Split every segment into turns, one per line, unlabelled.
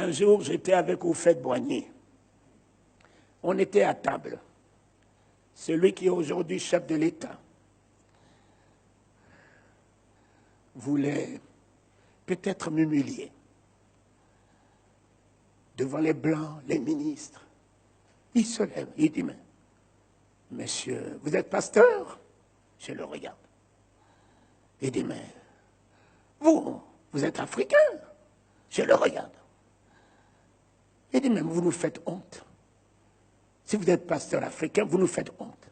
Un jour, j'étais avec Houphouët-Boigny. On était à table. Celui qui est aujourd'hui chef de l'État voulait peut-être m'humilier devant les Blancs, les ministres. Il se lève, il dit, mais, monsieur, vous êtes pasteur? Je le regarde. Il dit, mais, vous êtes africain? Je le regarde. Il dit, mais vous nous faites honte. Si vous êtes pasteur africain, vous nous faites honte.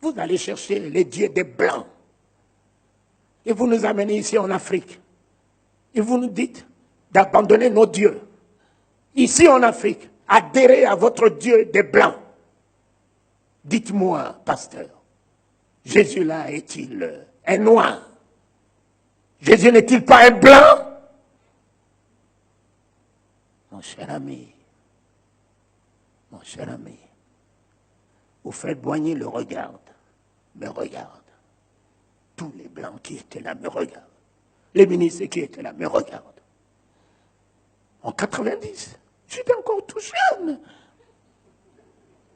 Vous allez chercher les dieux des Blancs. Et vous nous amenez ici en Afrique. Et vous nous dites d'abandonner nos dieux. Ici en Afrique, adhérez à votre Dieu des Blancs. Dites-moi, pasteur, Jésus là est-il un noir? Jésus n'est-il pas un blanc? Mon cher ami, Houphouët-Boigny le regarde, me regarde. Tous les Blancs qui étaient là me regardent. Les ministres qui étaient là me regardent. En 90, j'étais encore tout jeune.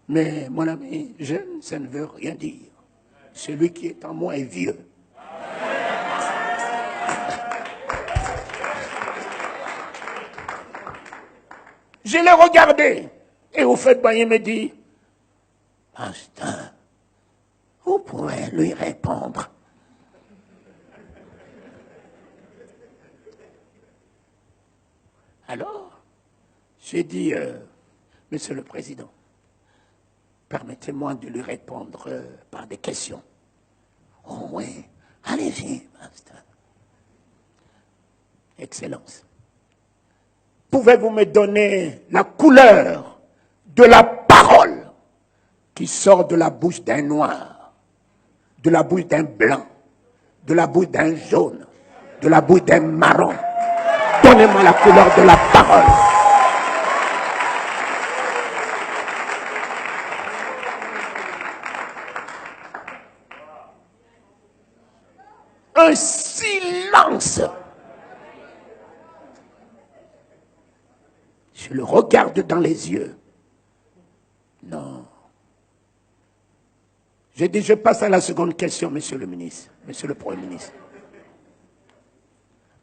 Mais mon ami, jeune, ça ne veut rien dire. Celui qui est en moi est vieux. Je l'ai regardé. Et Houphouët-Boigny me dit, pasteur, vous pouvez lui répondre. Alors, j'ai dit, Monsieur le Président, permettez-moi de lui répondre par des questions. Oh oui, allez-y, pasteur. Excellence, pouvez-vous me donner la couleur de la parole qui sort de la bouche d'un noir, de la bouche d'un blanc, de la bouche d'un jaune, de la bouche d'un marron? Donnez-moi la couleur de la parole. Un silence. Je le regarde dans les yeux. Non. J'ai dit, je passe à la seconde question, monsieur le ministre, monsieur le Premier ministre.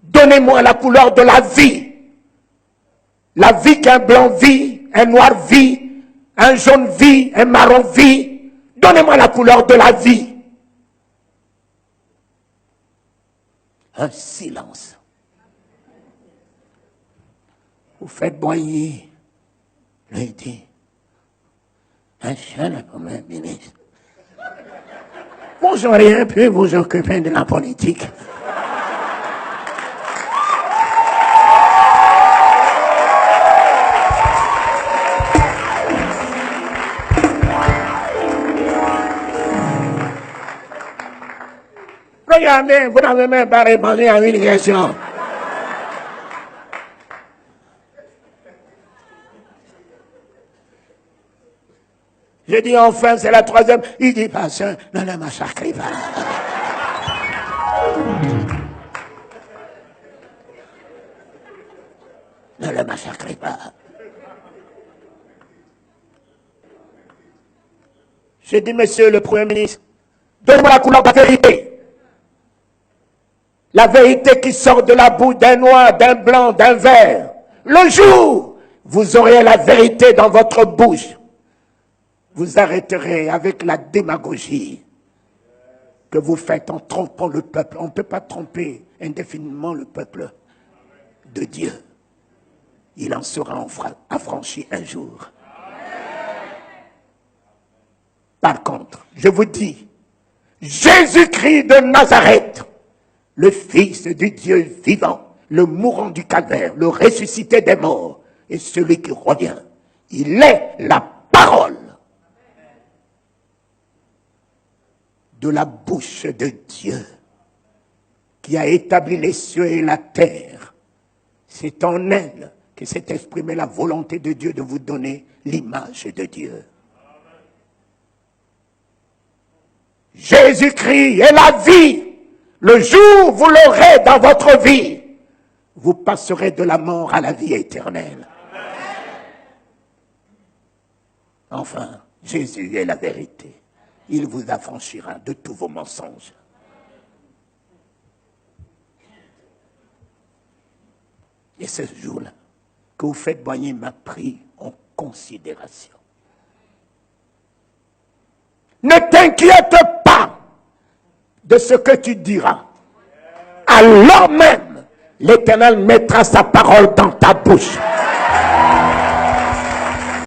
Donnez-moi la couleur de la vie. La vie qu'un blanc vit, un noir vit, un jaune vit, un marron vit. Donnez-moi la couleur de la vie. Un silence. Houphouët-Boigny lui dit, monsieur le Premier ministre, vous auriez pu vous occuper de la politique. Regardez, vous n'avez même pas répondu à une question. J'ai dit enfin, c'est la troisième. Il dit, pasteur, ne le massacrez pas. Ne le massacrez pas. J'ai dit, monsieur le Premier ministre, donnez-moi la couleur de la vérité. La vérité qui sort de la bouche d'un noir, d'un blanc, d'un vert. Le jour, vous aurez la vérité dans votre bouche. Vous arrêterez avec la démagogie que vous faites en trompant le peuple. On ne peut pas tromper indéfiniment le peuple de Dieu. Il en sera affranchi un jour. Par contre, je vous dis, Jésus-Christ de Nazareth, le Fils du Dieu vivant, le mourant du calvaire, le ressuscité des morts, et celui qui revient, il est la parole de la bouche de Dieu qui a établi les cieux et la terre. C'est en elle que s'est exprimée la volonté de Dieu de vous donner l'image de Dieu. Jésus-Christ est la vie. Le jour où vous l'aurez dans votre vie, vous passerez de la mort à la vie éternelle. Enfin, Jésus est la vérité. Il vous affranchira de tous vos mensonges. Et c'est ce jour-là que vous faites boigner m'a pris en considération. Ne t'inquiète pas de ce que tu diras. Alors même, l'Éternel mettra sa parole dans ta bouche.